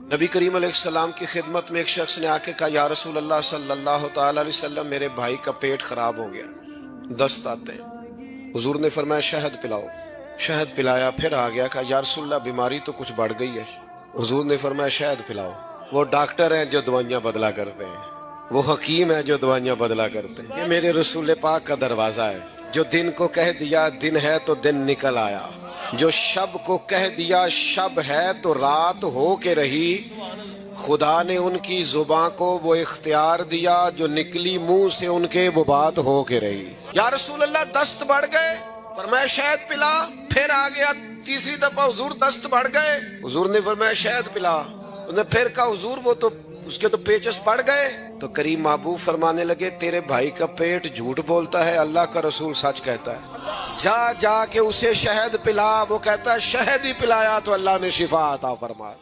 नबी करीम अलैहिस्सलाम की खिदमत में एक शख्स ने आके कहा, या रसूल अल्लाह सल्लल्लाहु तआला अलैहि वसल्लम, मेरे भाई का पेट खराब हो गया, दस्त आते हैं। हुजूर ने फरमाया शहद पिलाओ। शहद पिलाया, फिर आ गया, कहा या रसूल अल्लाह बीमारी तो कुछ बढ़ गई है। हुजूर ने फरमाया शहद पिलाओ। वो डॉक्टर हैं जो दवाइयां बदला करते हैं, वो हकीम है जो दवाइयां बदला करते हैं। ये मेरे रसूल पाक का दरवाजा है। जो दिन को कह दिया दिन है तो दिन निकल आया, जो शब को कह दिया शब है तो रात हो के रही। खुदा ने उनकी जुबान को वो इख्तियार दिया, जो निकली मुंह से उनके वो बात हो के रही। या रसूल अल्लाह दस्त बढ़ गए, फरमाया शहद पिला। फिर आ गया तीसरी दफा, हुजूर दस्त बढ़ गए। हुजूर ने फरमाया शहद पिला। उसने फिर कहा हुजूर वो तो उसके तो पेचस पड़ गए। तो करीम महबूब फरमाने लगे, तेरे भाई का पेट झूठ बोलता है, अल्लाह का रसूल सच कहता है। जा जा के उसे शहद पिला। वो कहता है शहद ही पिलाया तो अल्लाह ने शिफा अता फरमाया।